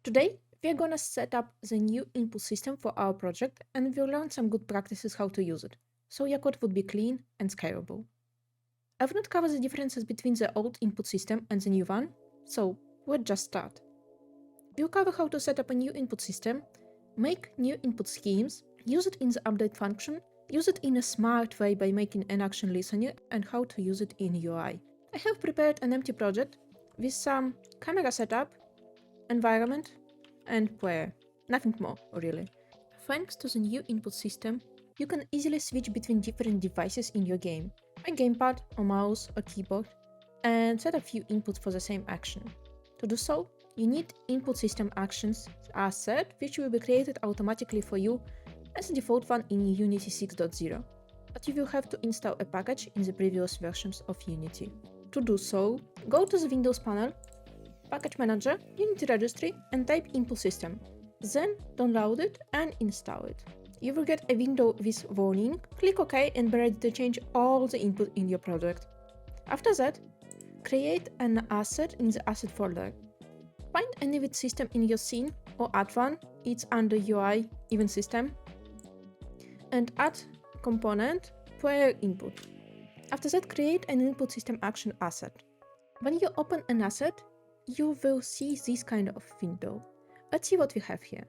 Today, we are gonna set up the new input system for our project and we'll learn some good practices how to use it, so your code would be clean and scalable. I will not cover the differences between the old input system and the new one, so let's just start. We'll cover how to set up a new input system, make new input schemes, use it in the update function, use it in a smart way by making an action listener, and how to use it in UI. I have prepared an empty project with some camera setup, environment, and player. Nothing more, really. Thanks to the new input system, you can easily switch between different devices in your game, a gamepad, or mouse, or keyboard, and set a few inputs for the same action. To do so, you need input system actions asset, which will be created automatically for you as a default one in Unity 6.0, but you will have to install a package in the previous versions of Unity. To do so, go to the Windows panel, Package Manager, Unity Registry, and type Input System. Then download it and install it. You will get a window with warning, click OK and be ready to change all the input in your project. After that, create an asset in the asset folder. Find an event system in your scene or add one, it's under UI event system, and add component player input. After that, create an input system action asset. When you open an asset, you will see this kind of window. Let's see what we have here.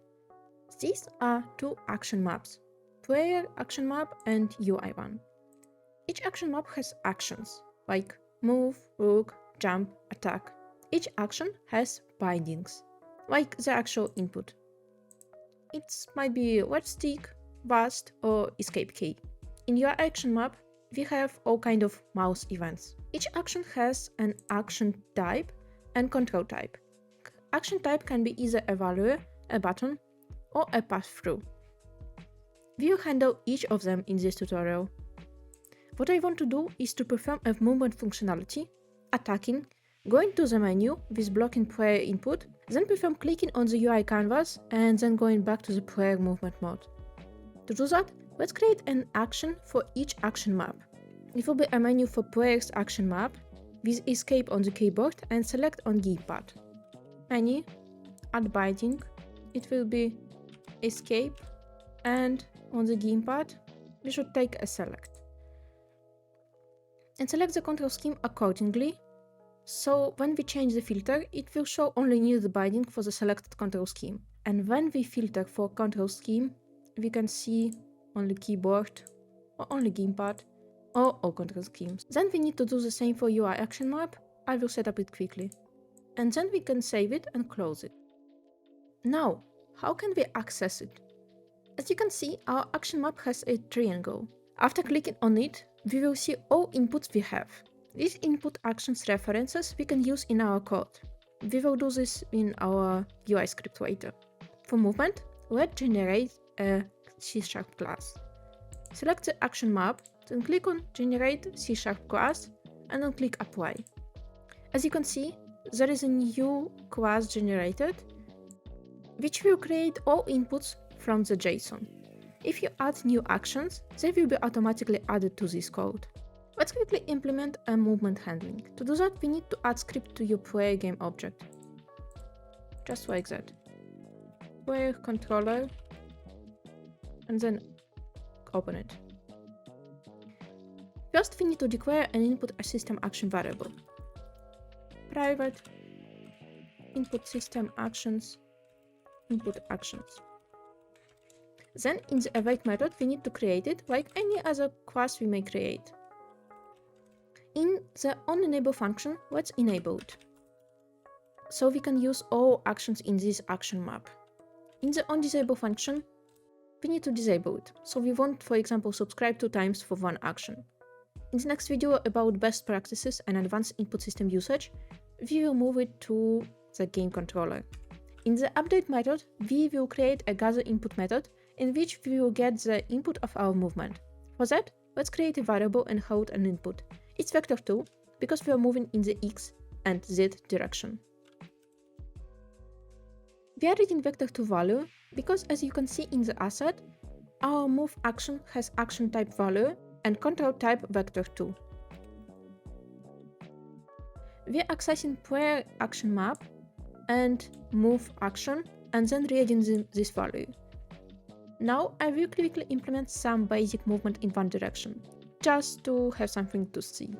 These are two action maps, player action map and UI one. Each action map has actions like move, look, jump, attack. Each action has bindings, like the actual input. It might be left stick, burst, or escape key. In your action map, we have all kind of mouse events. Each action has an action type and control type. Action type can be either a value, a button, or a pass-through. We will handle each of them in this tutorial. What I want to do is to perform a movement functionality, attacking, going to the menu with blocking player input, then perform clicking on the UI canvas, and then going back to the player movement mode. To do that, let's create an action for each action map. It will be a menu for player's action map, with escape on the keyboard and select on gamepad. Menu, add binding, it will be escape, and on the gamepad we should take a select. And select the control scheme accordingly, so when we change the filter, it will show only near the binding for the selected control scheme. And when we filter for control scheme, we can see only keyboard, or only gamepad, or all control schemes. Then we need to do the same for UI action map. I will set up it quickly. And then we can save it and close it. Now, how can we access it? As you can see, our action map has a triangle. After clicking on it, we will see all inputs we have. These input actions references we can use in our code. We will do this in our UI script later. For movement, let's generate a C# class. Select the action map, then click on Generate C# class, and then click Apply. As you can see, there is a new class generated, which will create all inputs from the JSON. If you add new actions, they will be automatically added to this code. Let's quickly implement a movement handling. To do that, we need to add script to your player game object. Just like that. Player controller, and then open it. First, we need to declare an input a system action variable. Private input system actions, input actions. Then in the await method, we need to create it like any other class we may create. In the onEnable function, let's enable it, so we can use all actions in this action map. In the onDisable function, we need to disable it, so we won't, for example, subscribe 2 times for one action. In the next video about best practices and advanced input system usage, we will move it to the game controller. In the update method, we will create a gather input method in which we will get the input of our movement. For that, let's create a variable and hold an input. It's vector2 because we are moving in the X and Z direction. We are reading vector2 value because, as you can see in the asset, our move action has action type value and control type vector2. We are accessing player action map and move action, and then reading this value. Now I will quickly implement some basic movement in one direction, just to have something to see.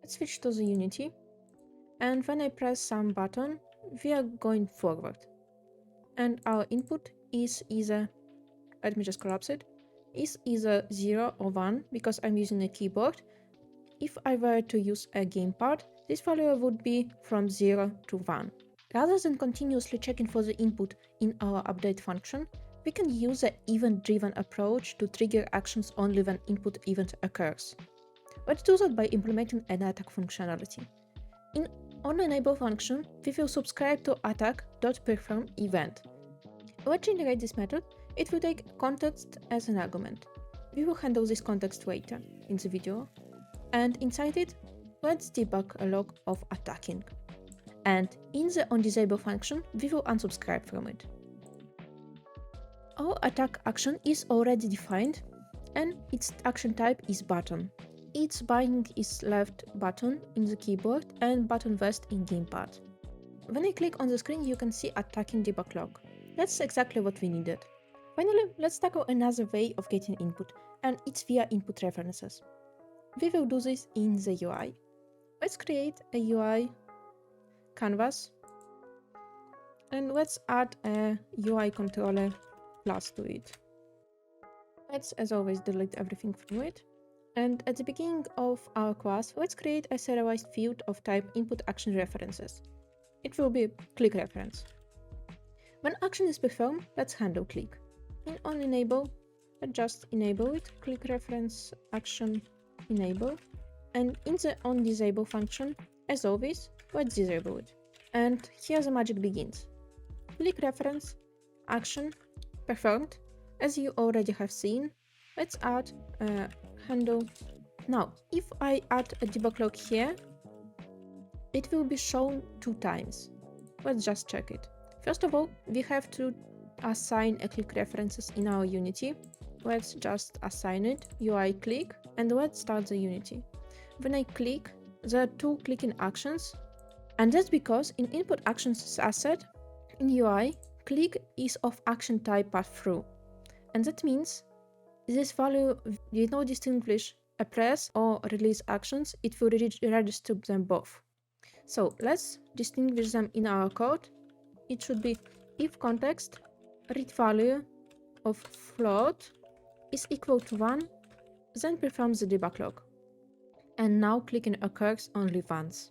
Let's switch to the Unity, and when I press some button, we are going forward. And our input is either, let me just collapse it, is either 0 or 1 because I'm using a keyboard. If I were to use a gamepad, this value would be from 0 to 1. Rather than continuously checking for the input in our update function, we can use an event-driven approach to trigger actions only when input event occurs. Let's do that by implementing an attack functionality. In onEnable function, we will subscribe to attack.perform event. Let's generate this method. It will take context as an argument. We will handle this context later in the video. And inside it, let's debug a log of attacking. And in the onDisable function, we will unsubscribe from it. Our attack action is already defined, and its action type is button. Its binding is left button in the keyboard and button west in gamepad. When I click on the screen, you can see attacking debug log. That's exactly what we needed. Finally, let's tackle another way of getting input, and it's via input references. We will do this in the UI. Let's create a UI canvas, and let's add a UI controller class to it. Let's, as always, delete everything from it. And at the beginning of our class, let's create a serialized field of type input action references. It will be click reference. When action is performed, let's handle click. In onEnable, let's just enable it, click reference action enable. And in the onDisable function, as always, let's disable it. And here the magic begins. Click reference action performed. As you already have seen, let's add a handle. Now, if I add a debug log here, it will be shown 2 times. Let's just check it. First of all, we have to assign a click references in our Unity. Let's just assign it, UI click, and let's start the Unity. When I click, there are 2 clicking actions, and that's because in input actions asset, in UI, click is of action type pass through. And that means this value did not distinguish a press or release actions, it will register them both. So let's distinguish them in our code. It should be if context ReadValue of float is equal to 1, then perform the debug log. And now clicking occurs only once.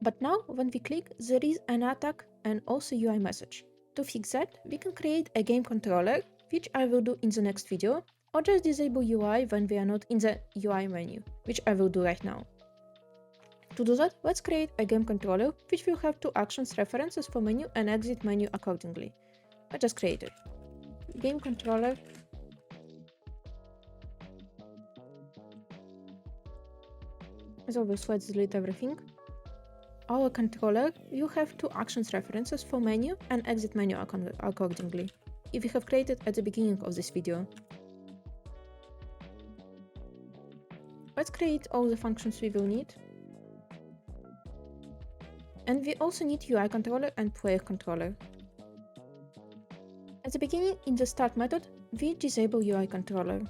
But now when we click, there is an attack and also UI message. To fix that, we can create a game controller, which I will do in the next video, or just disable UI when we are not in the UI menu, which I will do right now. To do that, let's create a game controller, which will have 2 actions references for menu and exit menu accordingly. I just create it. Game controller. As always, let's delete everything. Our controller will have 2 actions references for menu and exit menu accordingly, if we have created at the beginning of this video. Let's create all the functions we will need. And we also need UI controller and player controller. At the beginning, in the start method, we disable UI controller,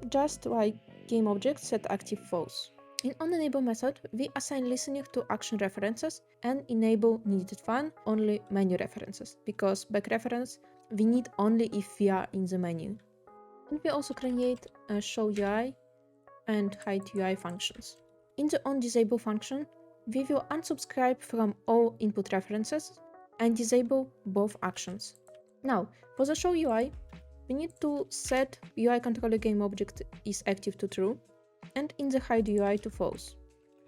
just like GameObject set active false. In onEnable method, we assign listener to action references and enable needed one only menu references, because back reference we need only if we are in the menu. And we also create a show UI and hide UI functions. In the onDisable function, we will unsubscribe from all input references and disable both actions. Now, for the show UI, we need to set UI controller GameObject is active to true, and in the hide UI to false.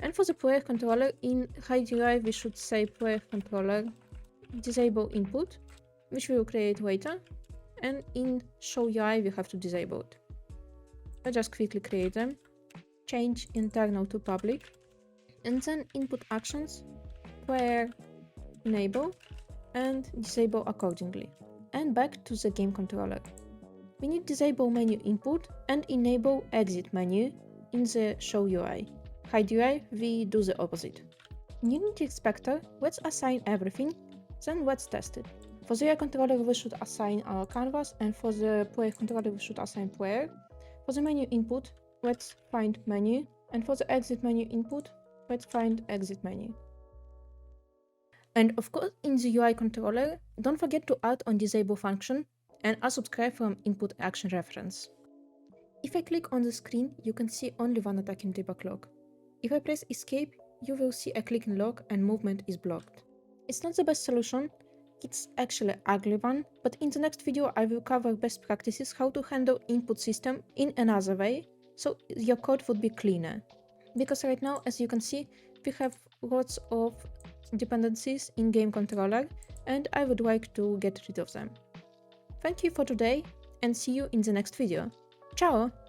And for the player controller, in hide UI we should say player controller disable input, which we will create later, and in show UI we have to disable it. I just quickly create them, change internal to public, and then input actions where enable and disable accordingly, and back to the game controller. We need disable menu input and enable exit menu in the show UI. Hide UI, we do the opposite. In Unity Inspector, let's assign everything, then let's test it. For the UI controller, we should assign our canvas, and for the player controller, we should assign player. For the menu input, let's find menu, and for the exit menu input, let's find exit menu. And of course, in the UI controller, don't forget to add on disable function and unsubscribe from input action reference. If I click on the screen, you can see only one attack in debug log. If I press escape, you will see a clicking log and movement is blocked. It's not the best solution, it's actually an ugly one, but in the next video I will cover best practices how to handle input system in another way, so your code would be cleaner. Because right now, as you can see, we have lots of dependencies in game controller, and I would like to get rid of them. Thank you for today, and see you in the next video. Ciao!